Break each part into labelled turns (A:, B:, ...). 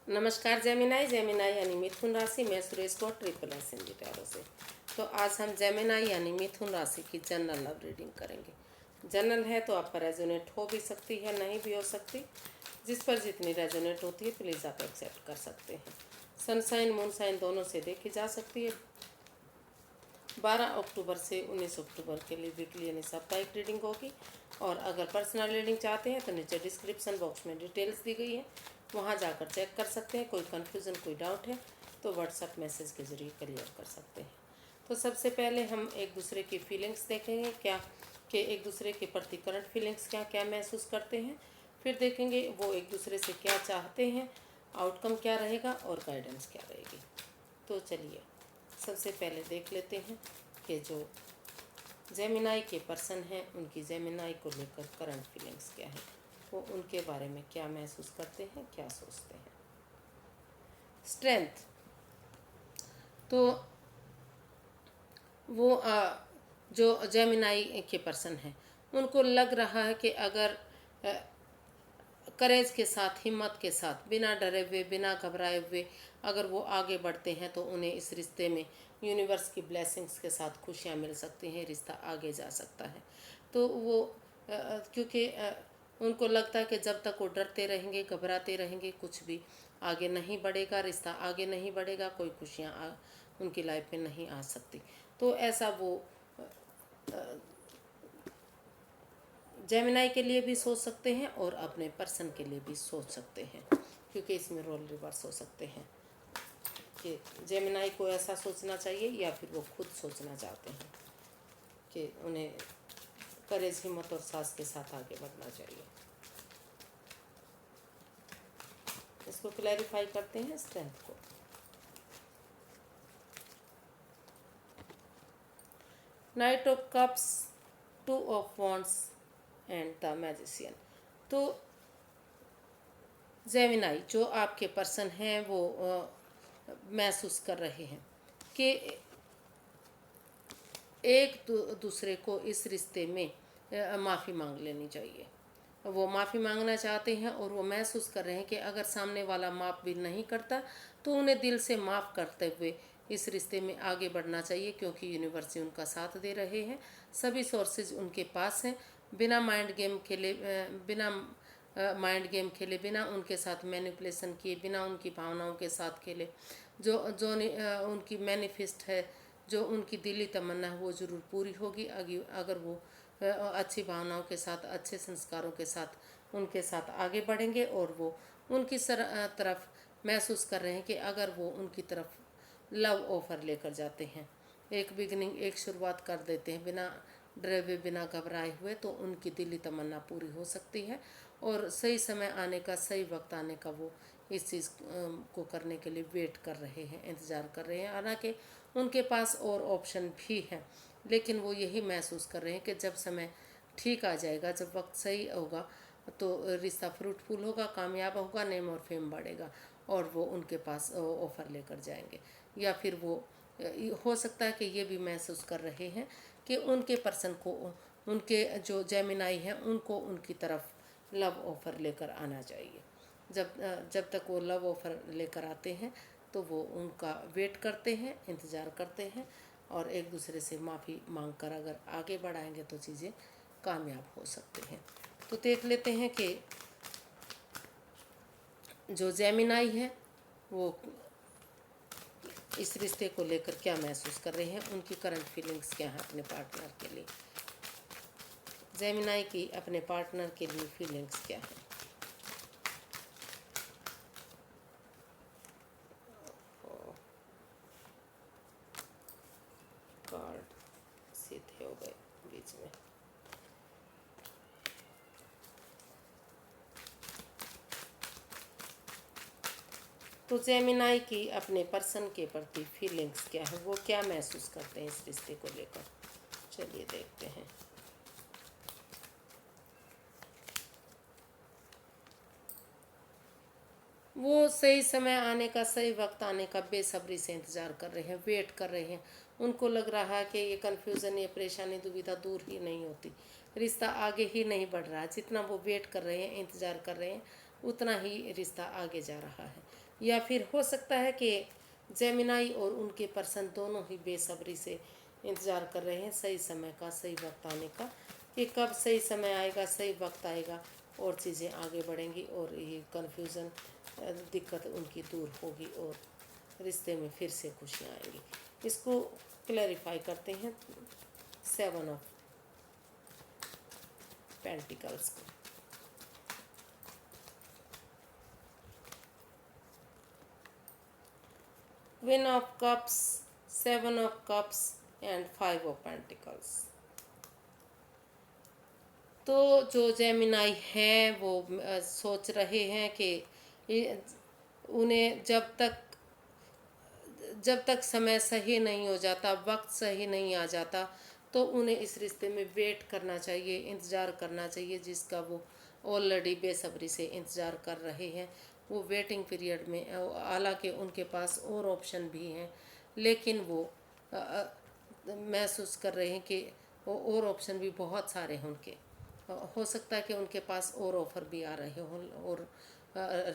A: नमस्कार जेमिनाई यानी मिथुन राशि में सुरेश को ट्रिपल एस इन टैरो से। तो आज हम जेमिनाई यानी मिथुन राशि की जनरल लव रीडिंग करेंगे। जनरल है तो आप पर रेजोनेट हो भी सकती है, नहीं भी हो सकती। जिस पर जितनी रेजोनेट होती है प्लीज़ आप एक्सेप्ट कर सकते हैं। सनसाइन मूनसाइन दोनों से देखी जा सकती है। 12 अक्टूबर से 19 अक्टूबर के लिए वीकली यानी साप्ताहिक रीडिंग होगी। और अगर पर्सनल रीडिंग चाहते हैं तो नीचे डिस्क्रिप्शन बॉक्स में डिटेल्स दी गई है, वहाँ जाकर चेक कर सकते हैं। कोई कन्फ्यूज़न कोई डाउट है तो व्हाट्सएप मैसेज के ज़रिए क्लियर कर सकते हैं। तो सबसे पहले हम एक दूसरे की फीलिंग्स देखेंगे, क्या कि एक दूसरे के प्रति करंट फीलिंग्स क्या क्या महसूस करते हैं। फिर देखेंगे वो एक दूसरे से क्या चाहते हैं, आउटकम क्या रहेगा और गाइडेंस क्या रहेगी। तो चलिए सबसे पहले देख लेते हैं कि जो जेमिनाई के पर्सन हैं उनकी जेमिनाई को लेकर करंट फीलिंग्स क्या है, वो उनके बारे में क्या महसूस करते हैं, क्या सोचते हैं। स्ट्रेंथ तो वो जो जेमिनाई के पर्सन हैं उनको लग रहा है कि अगर करेज के साथ, हिम्मत के साथ, बिना डरे हुए, बिना घबराए हुए अगर वो आगे बढ़ते हैं तो उन्हें इस रिश्ते में यूनिवर्स की ब्लेसिंग्स के साथ खुशियाँ मिल सकती हैं, रिश्ता आगे जा सकता है। तो वो क्योंकि उनको लगता है कि जब तक वो डरते रहेंगे, घबराते रहेंगे, कुछ भी आगे नहीं बढ़ेगा, रिश्ता आगे नहीं बढ़ेगा, कोई खुशियाँ उनकी लाइफ में नहीं आ सकती। तो ऐसा वो जेमिनाई के लिए भी सोच सकते हैं और अपने पर्सन के लिए भी सोच सकते हैं, क्योंकि इसमें रोल रिवर्स हो सकते हैं कि जेमिनाई को ऐसा सोचना चाहिए या फिर वो खुद सोचना चाहते हैं कि उन्हें करेज, हिम्मत और साहस के साथ आगे बढ़ना चाहिए। इसको क्लैरिफाई करते हैं स्ट्रेंथ को। Night of cups, 2 of wands and the magician. तो जेमिनाई जो आपके पर्सन हैं वो महसूस कर रहे हैं कि एक दूसरे को इस रिश्ते में माफ़ी मांग लेनी चाहिए। वो माफ़ी मांगना चाहते हैं और वो महसूस कर रहे हैं कि अगर सामने वाला माफ़ भी नहीं करता तो उन्हें दिल से माफ़ करते हुए इस रिश्ते में आगे बढ़ना चाहिए, क्योंकि यूनिवर्स उनका साथ दे रहे हैं, सभी सोर्सेज उनके पास हैं। बिना माइंड गेम खेले, बिना उनके साथ मैनिपुलेशन किए, बिना उनकी भावनाओं के साथ खेले, जो जो उनकी मैनिफेस्ट है, जो उनकी दिली तमन्ना है वो ज़रूर पूरी होगी अगर वो अच्छी भावनाओं के साथ, अच्छे संस्कारों के साथ उनके साथ आगे बढ़ेंगे। और वो उनकी तरफ महसूस कर रहे हैं कि अगर वो उनकी तरफ लव ऑफर लेकर जाते हैं, एक बिगनिंग, एक शुरुआत कर देते हैं बिना डरे हुए, बिना घबराए हुए, तो उनकी दिली तमन्ना पूरी हो सकती है। और सही समय आने का, सही वक्त आने का वो इस चीज़ को करने के लिए वेट कर रहे हैं, इंतज़ार कर रहे हैं। हालांकि उनके पास और ऑप्शन भी है, लेकिन वो यही महसूस कर रहे हैं कि जब समय ठीक आ जाएगा, जब वक्त सही होगा तो रिश्ता फ्रूटफुल होगा, कामयाब होगा, नेम और फेम बढ़ेगा और वो उनके पास ऑफ़र लेकर जाएंगे। या फिर वो हो सकता है कि ये भी महसूस कर रहे हैं कि उनके पर्सन को, उनके जो जेमिनाई हैं उनको उनकी तरफ लव ऑफ़र लेकर आना चाहिए। जब तक वो लव ऑफ़र लेकर आते हैं तो वो उनका वेट करते हैं, इंतज़ार करते हैं और एक दूसरे से माफ़ी मांग कर अगर आगे बढ़ाएंगे तो चीज़ें कामयाब हो सकती हैं। तो देख लेते हैं कि जो जेमिनाई है वो इस रिश्ते को लेकर क्या महसूस कर रहे हैं, उनकी करंट फीलिंग्स क्या है अपने पार्टनर के लिए। जेमिनाई की अपने पार्टनर के लिए फीलिंग्स क्या है। कार्ड सीधे हो गए बीच में। तो जेमिनाई की अपने पर्सन के प्रति फीलिंग्स क्या है, वो क्या महसूस करते हैं इस रिश्ते को लेकर। चलिए देखते हैं। वो सही समय आने का, सही वक्त आने का बेसब्री से इंतज़ार कर रहे हैं, वेट कर रहे हैं। उनको लग रहा है कि ये कन्फ्यूज़न, ये परेशानी, दुविधा दूर ही नहीं होती, रिश्ता आगे ही नहीं बढ़ रहा है। जितना वो वेट कर रहे हैं, इंतज़ार कर रहे हैं, उतना ही रिश्ता आगे जा रहा है। या फिर हो सकता है कि जेमिनाई और उनके पर्सन दोनों ही बेसब्री से इंतज़ार कर रहे हैं सही समय का, सही वक्त आने का, कि कब सही समय आएगा, सही वक्त आएगा और चीज़ें आगे बढ़ेंगी और ये कन्फ्यूज़न, दिक्कत उनकी दूर होगी और रिश्ते में फिर से खुशियाँ आएंगी। इसको क्लैरिफाई करते हैं 7 ऑफ पेंटिकल्स को। Queen of cups, 7 of cups and 5 of pentacles. तो जो जेमिनाई है वो सोच रहे हैं कि उन्हें जब तक समय सही नहीं हो जाता, वक्त सही नहीं आ जाता, तो उन्हें इस रिश्ते में वेट करना चाहिए, इंतज़ार करना चाहिए, जिसका वो ऑलरेडी बेसब्री से इंतज़ार कर रहे हैं। वो वेटिंग पीरियड में, हालांकि उनके पास और ऑप्शन भी हैं, लेकिन वो महसूस कर रहे हैं कि और ऑप्शन भी बहुत सारे हैं उनके। हो सकता है कि उनके पास और ऑफ़र भी आ रहे हों और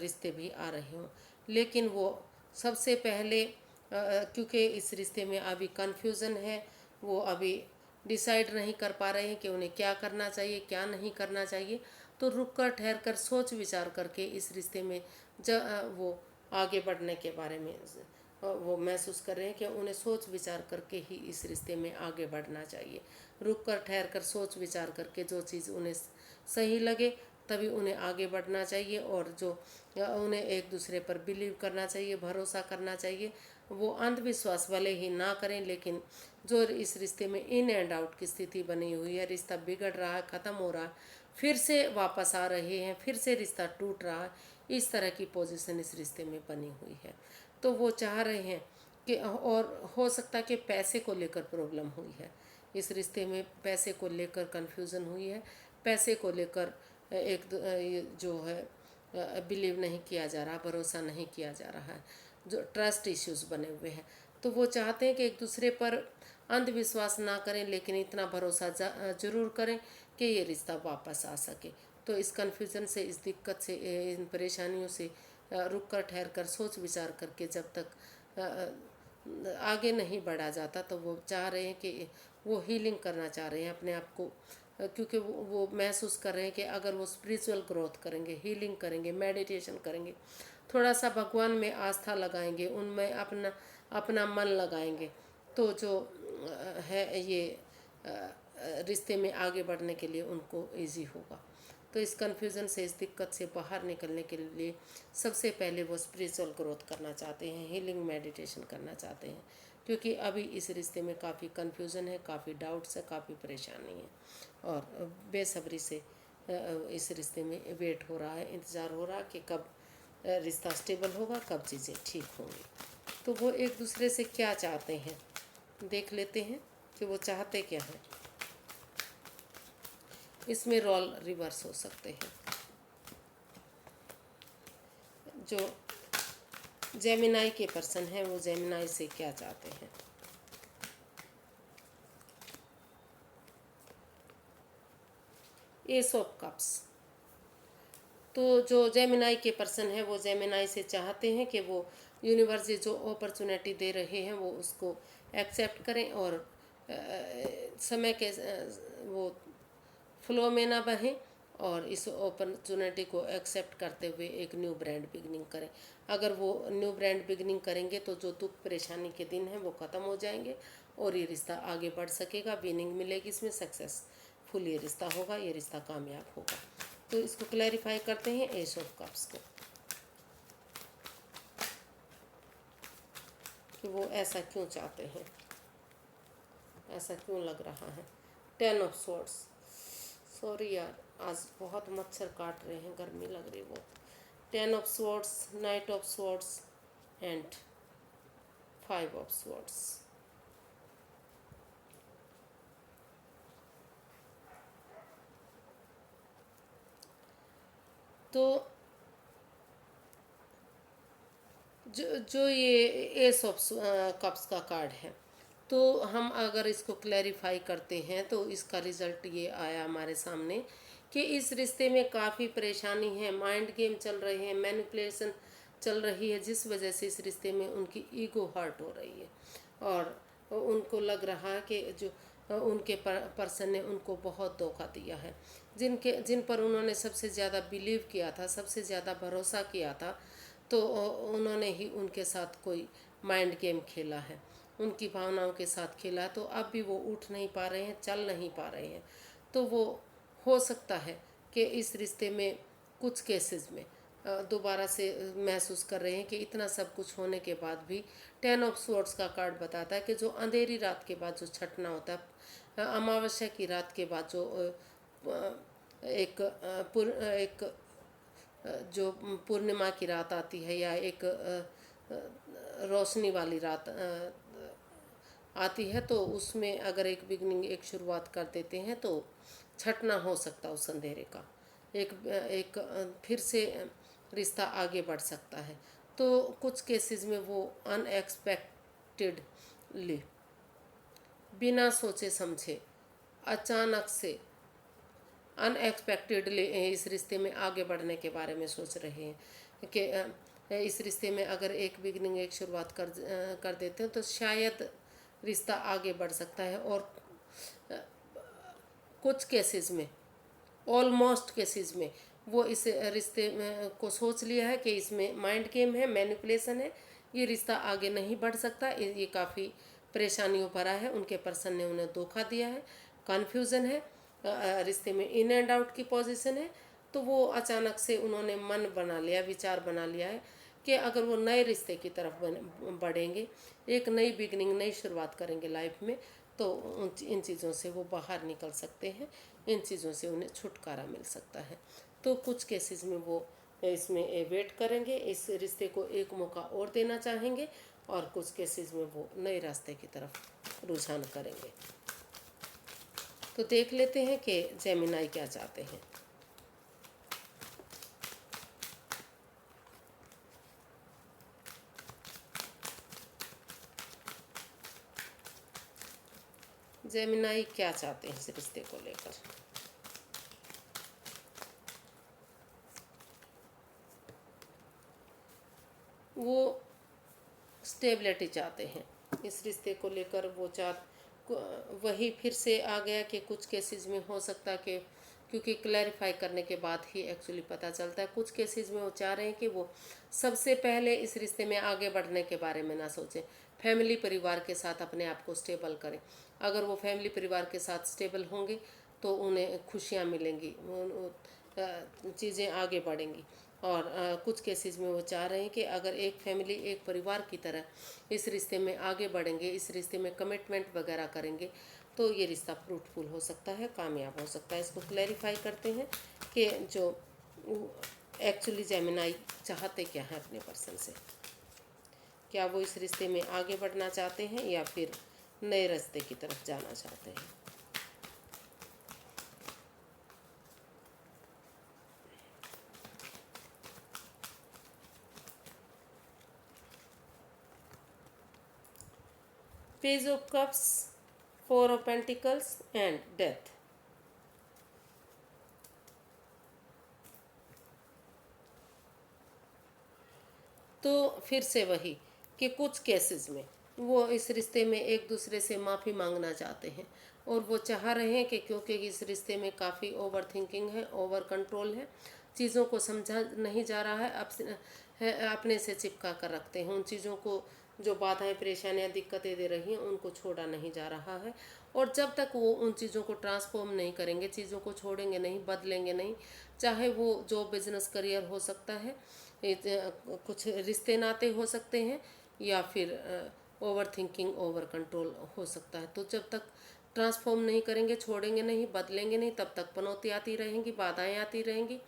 A: रिश्ते भी आ रहे हों, लेकिन वो सबसे पहले क्योंकि इस रिश्ते में अभी कन्फ्यूज़न है, वो अभी डिसाइड नहीं कर पा रहे हैं कि उन्हें क्या करना चाहिए, क्या नहीं करना चाहिए। तो रुक कर, ठहर कर, सोच विचार करके इस रिश्ते में वो आगे बढ़ने के बारे में वो महसूस कर रहे हैं कि उन्हें सोच विचार करके ही इस रिश्ते में आगे बढ़ना चाहिए। रुक कर, ठहर कर, सोच विचार करके जो चीज़ उन्हें सही लगे तभी उन्हें आगे बढ़ना चाहिए, और जो उन्हें एक दूसरे पर बिलीव करना चाहिए, भरोसा करना चाहिए। वो अंधविश्वास वाले ही ना करें, लेकिन जो इस रिश्ते में इन एंड आउट की स्थिति बनी हुई है, रिश्ता बिगड़ रहा है, ख़त्म हो रहा है, फिर से वापस आ रहे हैं, फिर से रिश्ता टूट रहा है, इस तरह की पोजीशन इस रिश्ते में बनी हुई है। तो वो चाह रहे हैं कि, और हो सकता है कि पैसे को लेकर प्रॉब्लम हुई है, इस रिश्ते में पैसे को लेकर कन्फ्यूज़न हुई है, पैसे को लेकर जो है बिलीव नहीं किया जा रहा, भरोसा नहीं किया जा रहा है, जो ट्रस्ट इश्यूज बने हुए हैं। तो वो चाहते हैं कि एक दूसरे पर अंधविश्वास ना करें, लेकिन इतना भरोसा जरूर करें कि ये रिश्ता वापस आ सके। तो इस कन्फ्यूज़न से, इस दिक्कत से, इन परेशानियों से रुक कर, ठहर कर, सोच विचार करके जब तक आगे नहीं बढ़ा जाता, तो वो चाह रहे हैं कि वो हीलिंग करना चाह रहे हैं अपने आप को, क्योंकि वो महसूस कर रहे हैं कि अगर वो स्पिरिचुअल ग्रोथ करेंगे, हीलिंग करेंगे, मेडिटेशन करेंगे, थोड़ा सा भगवान में आस्था लगाएंगे, उनमें अपना अपना मन लगाएंगे, तो जो है ये रिश्ते में आगे बढ़ने के लिए उनको इजी होगा। तो इस कन्फ्यूज़न से, इस दिक्कत से बाहर निकलने के लिए सबसे पहले वो स्पिरिचुअल ग्रोथ करना चाहते हैं, हीलिंग मेडिटेशन करना चाहते हैं, क्योंकि अभी इस रिश्ते में काफ़ी कन्फ्यूज़न है, काफ़ी डाउट्स है, काफ़ी परेशानी है, और बेसब्री से इस रिश्ते में वेट हो रहा है, इंतज़ार हो रहा है कि कब रिश्ता स्टेबल होगा, कब चीज़ें ठीक होंगी। तो वो एक दूसरे से क्या चाहते हैं देख लेते हैं कि वो चाहते क्या हैं। इसमें रोल रिवर्स हो सकते हैं। जो जेमिनाई के पर्सन हैं वो जेमिनाई से क्या चाहते हैं। S of cups. तो जो जेमिनाई के पर्सन है वो जेमिनाई से चाहते हैं कि वो यूनिवर्स जो अपॉर्चुनिटी दे रहे हैं वो उसको एक्सेप्ट करें, और समय के वो फ्लो में ना बहें, और इस अपॉर्चुनिटी को एक्सेप्ट करते हुए एक न्यू ब्रांड बिगनिंग करें। अगर वो न्यू ब्रांड बिगनिंग करेंगे तो जो दुख परेशानी के दिन हैं वो ख़त्म हो जाएंगे और ये रिश्ता आगे बढ़ सकेगा, विनिंग मिलेगी, इसमें सक्सेसफुल ये रिश्ता होगा, ये रिश्ता कामयाब होगा। तो इसको क्लैरिफाई करते हैं एस ऑफ कप्स को, कि वो ऐसा क्यों चाहते हैं, ऐसा क्यों लग रहा है। 10 ऑफ स्वॉर्ड्स। सॉरी यार, आज बहुत मच्छर काट रहे हैं, गर्मी लग रही वो। 10 of swords, night of swords and 5 of swords. तो जो ये एस ऑफ कप्स का कार्ड है, तो हम अगर इसको क्लैरिफाई करते हैं तो इसका रिज़ल्ट ये आया हमारे सामने कि इस रिश्ते में काफ़ी परेशानी है, माइंड गेम चल रहे हैं, मैनिपुलेशन चल रही है, जिस वजह से इस रिश्ते में उनकी ईगो हर्ट हो रही है और उनको लग रहा है कि जो उनके पर्सन ने उनको बहुत धोखा दिया है, जिन पर उन्होंने सबसे ज़्यादा बिलीव किया था, सबसे ज़्यादा भरोसा किया था, तो उन्होंने ही उनके साथ कोई माइंड गेम खेला है, उनकी भावनाओं के साथ खेला। तो अब भी वो उठ नहीं पा रहे हैं, चल नहीं पा रहे हैं। तो वो हो सकता है कि इस रिश्ते में कुछ केसेस में दोबारा से महसूस कर रहे हैं कि इतना सब कुछ होने के बाद भी 10 ऑफ स्वॉर्ड्स का कार्ड बताता है कि जो अंधेरी रात के बाद जो छटना होता है, अमावस्या की रात के बाद जो एक जो पूर्णिमा की रात आती है या एक रोशनी वाली रात आती है, तो उसमें अगर एक बिगनिंग, एक शुरुआत कर देते हैं तो छटना हो सकता है उस अंधेरे का, एक फिर से रिश्ता आगे बढ़ सकता है। तो कुछ केसेस में वो अनएक्सपेक्टेडली, बिना सोचे समझे, अचानक से अनएक्सपेक्टेडली इस रिश्ते में आगे बढ़ने के बारे में सोच रहे हैं कि इस रिश्ते में अगर एक बिगनिंग, एक शुरुआत कर देते हैं तो शायद रिश्ता आगे बढ़ सकता है। और कुछ केसेस में, ऑलमोस्ट केसेस में, वो इस रिश्ते में को सोच लिया है कि इसमें माइंड गेम है, मैनिपुलेशन है, ये रिश्ता आगे नहीं बढ़ सकता, ये काफ़ी परेशानियों भरा है, उनके पर्सन ने उन्हें धोखा दिया है, कन्फ्यूज़न है, रिश्ते में इन एंड आउट की पोजीशन है। तो वो अचानक से उन्होंने मन बना लिया, विचार बना लिया है कि अगर वो नए रिश्ते की तरफ बढ़ेंगे, एक नई बिगनिंग, नई शुरुआत करेंगे लाइफ में, तो इन चीज़ों से वो बाहर निकल सकते हैं, इन चीज़ों से उन्हें छुटकारा मिल सकता है। तो कुछ केसेस में वो इसमें वेट करेंगे, इस रिश्ते को एक मौका और देना चाहेंगे, और कुछ केसेस में वो नए रास्ते की तरफ रुझान करेंगे। तो देख लेते हैं कि जेमिनाई क्या चाहते हैं। जेमिनाई क्या चाहते हैं इस रिश्ते को लेकर। वो स्टेबिलिटी चाहते हैं इस रिश्ते को लेकर। वो वही फिर से आ गया कि कुछ केसेस में हो सकता है कि, क्योंकि क्लैरिफाई करने के बाद ही एक्चुअली पता चलता है, कुछ केसेस में वो चाह रहे हैं कि वो सबसे पहले इस रिश्ते में आगे बढ़ने के बारे में ना सोचें, फैमिली, परिवार के साथ अपने आप को स्टेबल करें। अगर वो फैमिली, परिवार के साथ स्टेबल होंगे तो उन्हें खुशियाँ मिलेंगी, चीज़ें आगे बढ़ेंगी। और कुछ केसेस में वो चाह रहे हैं कि अगर एक फैमिली, एक परिवार की तरह इस रिश्ते में आगे बढ़ेंगे, इस रिश्ते में कमिटमेंट वगैरह करेंगे, तो ये रिश्ता फ्रूटफुल हो सकता है, कामयाब हो सकता है। इसको क्लैरिफाई करते हैं कि जो एक्चुअली जेमिनाई चाहते क्या हैं अपने पर्सन से। क्या वो इस रिश्ते में आगे बढ़ना चाहते हैं या फिर नए रास्ते की तरफ जाना चाहते हैं। Page of cups, 4 of pentacles and death. तो फिर से वही कि कुछ केसेस में वो इस रिश्ते में एक दूसरे से माफ़ी मांगना चाहते हैं, और वो चाह रहे हैं कि क्योंकि इस रिश्ते में काफ़ी ओवर थिंकिंग है, ओवर कंट्रोल है, चीज़ों को समझा नहीं जा रहा है, अपने से चिपका कर रखते हैं उन चीज़ों को, जो बाधाएं, परेशानियां, दिक्कतें दे रही हैं, उनको छोड़ा नहीं जा रहा है। और जब तक वो उन चीज़ों को ट्रांसफॉर्म नहीं करेंगे, चीज़ों को छोड़ेंगे नहीं, बदलेंगे नहीं, चाहे वो जॉब, बिजनेस, करियर हो सकता है, कुछ रिश्ते नाते हो सकते हैं, या फिर ओवर थिंकिंग, ओवर कंट्रोल हो सकता है। तो जब तक ट्रांसफॉर्म नहीं करेंगे, छोड़ेंगे नहीं, बदलेंगे नहीं, तब तक पनौती आती रहेंगी, बाधाएं आती रहेंगी,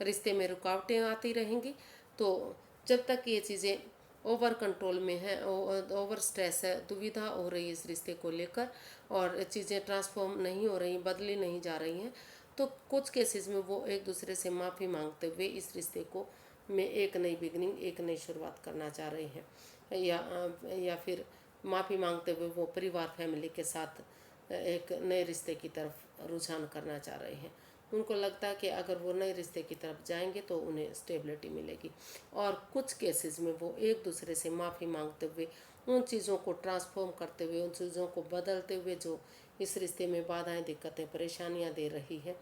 A: रिश्ते में रुकावटें आती रहेंगी। तो जब तक ये चीज़ें ओवर कंट्रोल में है, ओवर स्ट्रेस है, दुविधा हो रही है इस रिश्ते को लेकर, और चीज़ें ट्रांसफॉर्म नहीं हो रही, बदली नहीं जा रही हैं, तो कुछ केसेस में वो एक दूसरे से माफ़ी मांगते हुए इस रिश्ते को में एक नई बिगनिंग, एक नई शुरुआत करना चाह रहे हैं, या फिर माफ़ी मांगते हुए वो परिवार, फैमिली के साथ एक नए रिश्ते की तरफ रुझान करना चाह रहे हैं। उनको लगता है कि अगर वो नए रिश्ते की तरफ जाएंगे तो उन्हें स्टेबिलिटी मिलेगी। और कुछ केसेस में वो एक दूसरे से माफ़ी मांगते हुए, उन चीज़ों को ट्रांसफॉर्म करते हुए, उन चीज़ों को बदलते हुए जो इस रिश्ते में बाधाएं, दिक्कतें, परेशानियां दे रही है,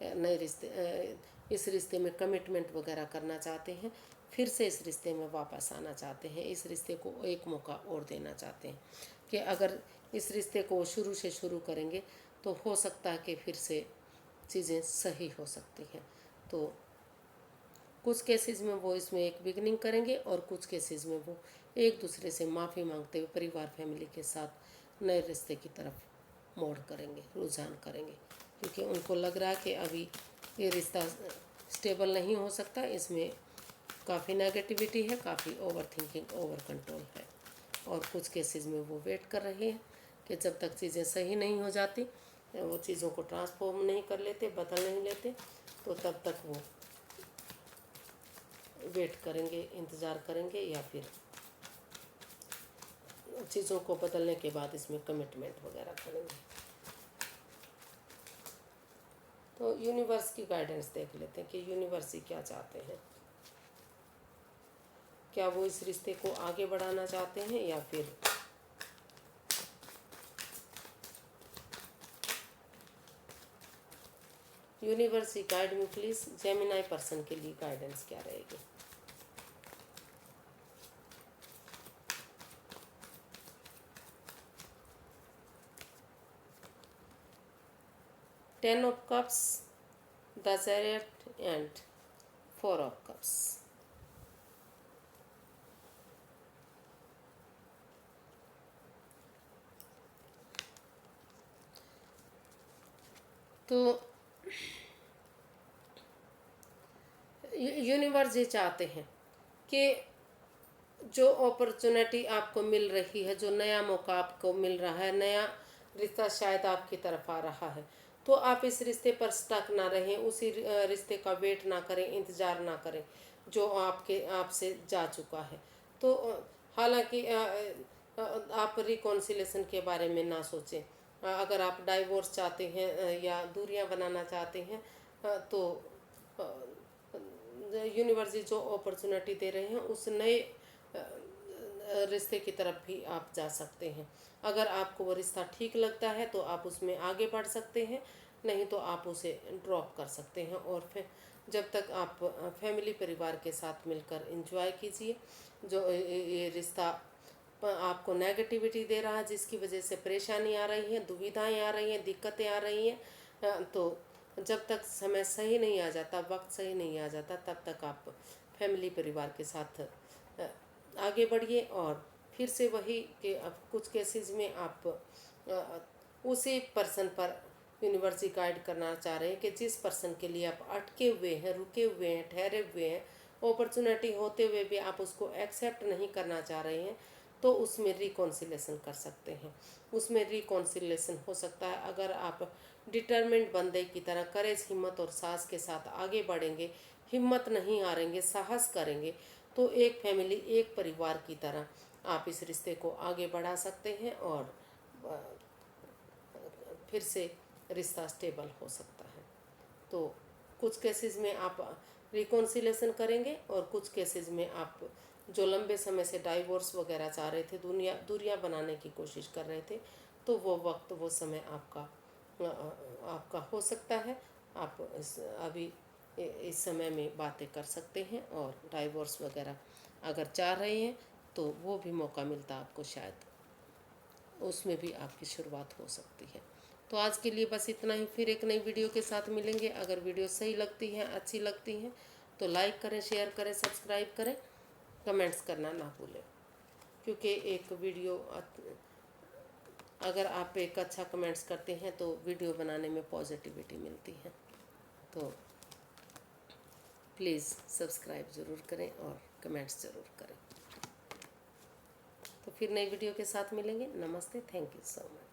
A: नए रिश्ते इस रिश्ते में कमिटमेंट वगैरह करना चाहते हैं, फिर से इस रिश्ते में वापस आना चाहते हैं, इस रिश्ते को एक मौका और देना चाहते हैं कि अगर इस रिश्ते को शुरू से शुरू करेंगे तो हो सकता है कि फिर से चीज़ें सही हो सकती हैं। तो कुछ केसेस में वो इसमें एक बिगनिंग करेंगे और कुछ केसेस में वो एक दूसरे से माफ़ी मांगते हुए परिवार फैमिली के साथ नए रिश्ते की तरफ मोड़ करेंगे, रुझान करेंगे, क्योंकि उनको लग रहा है कि अभी ये रिश्ता स्टेबल नहीं हो सकता, इसमें काफ़ी नेगेटिविटी है, काफ़ी ओवर थिंकिंग, ओवर कंट्रोल है। और कुछ केसेस में वो वेट कर रहे हैं कि जब तक चीज़ें सही नहीं हो जाती, वो चीज़ों को ट्रांसफॉर्म नहीं कर लेते, बदल नहीं लेते, तो तब तक वो वेट करेंगे, इंतज़ार करेंगे, या फिर चीज़ों को बदलने के बाद इसमें कमिटमेंट वगैरह करेंगे। तो यूनिवर्स की गाइडेंस देख लेते हैं कि यूनिवर्स ही क्या चाहते हैं। क्या वो इस रिश्ते को आगे बढ़ाना चाहते हैं या फिर universe he guide me please, Gemini person के लिए गाइडेंस क्या रहेगी। Ten of cups, the chariot and four of cups. तो यूनिवर्स ये चाहते हैं कि जो अपॉर्चुनिटी आपको मिल रही है, जो नया मौका आपको मिल रहा है, नया रिश्ता शायद आपकी तरफ आ रहा है, तो आप इस रिश्ते पर स्टक ना रहें, उसी रिश्ते का वेट ना करें, इंतज़ार ना करें जो आपसे जा चुका है। तो हालांकि आप रिकॉन्सिलेशन के बारे में ना सोचें। अगर आप डाइवोर्स चाहते हैं या दूरियां बनाना चाहते हैं, तो यूनिवर्स जो अपॉर्चुनिटी दे रहे हैं उस नए रिश्ते की तरफ भी आप जा सकते हैं। अगर आपको वो रिश्ता ठीक लगता है तो आप उसमें आगे बढ़ सकते हैं, नहीं तो आप उसे ड्रॉप कर सकते हैं। और फिर जब तक आप फैमिली परिवार के साथ मिलकर एंजॉय कीजिए। जो ये रिश्ता आपको नेगेटिविटी दे रहा है, जिसकी वजह से परेशानी आ रही है, दुविधाएं आ रही हैं, दिक्कतें आ रही हैं, तो जब तक समय सही नहीं आ जाता, वक्त सही नहीं आ जाता, तब तक आप फैमिली परिवार के साथ आगे बढ़िए। और फिर से वही कि अब कुछ केसेस में आप उसी पर्सन पर यूनिवर्सिटी गाइड करना चाह रहे हैं कि जिस पर्सन के लिए आप अटके हुए हैं, रुके हुए हैं, ठहरे हुए हैं, अपॉर्चुनिटी होते हुए भी आप उसको एक्सेप्ट नहीं करना चाह रहे हैं, तो उसमें रिकॉन्सिलेशन कर सकते हैं। उसमें रिकॉन्सिलेशन हो सकता है अगर आप डिटर्मिन्ड बंदे की तरह करेज, हिम्मत और साहस के साथ आगे बढ़ेंगे, हिम्मत नहीं हारेंगे, साहस करेंगे, तो एक फैमिली, एक परिवार की तरह आप इस रिश्ते को आगे बढ़ा सकते हैं और फिर से रिश्ता स्टेबल हो सकता है। तो कुछ केसेस में आप रिकॉन्सिलेशन करेंगे और कुछ केसेस में आप जो लंबे समय से डाइवोर्स वगैरह चाह रहे थे, दूरियां बनाने की कोशिश कर रहे थे, तो वो वक्त, वो समय आपका हो सकता है। आप अभी इस समय में बातें कर सकते हैं और डाइवोर्स वगैरह अगर चाह रहे हैं तो वो भी मौका मिलता आपको, शायद उसमें भी आपकी शुरुआत हो सकती है। तो आज के लिए बस इतना ही, फिर एक नई वीडियो के साथ मिलेंगे। अगर वीडियो सही लगती है, अच्छी लगती है तो लाइक करें, शेयर करें, सब्सक्राइब करें, कमेंट्स करना ना भूलें, क्योंकि एक वीडियो अगर आप एक अच्छा कमेंट्स करते हैं तो वीडियो बनाने में पॉजिटिविटी मिलती है। तो प्लीज़ सब्सक्राइब ज़रूर करें और कमेंट्स ज़रूर करें। तो फिर नई वीडियो के साथ मिलेंगे। नमस्ते, थैंक यू सो मच।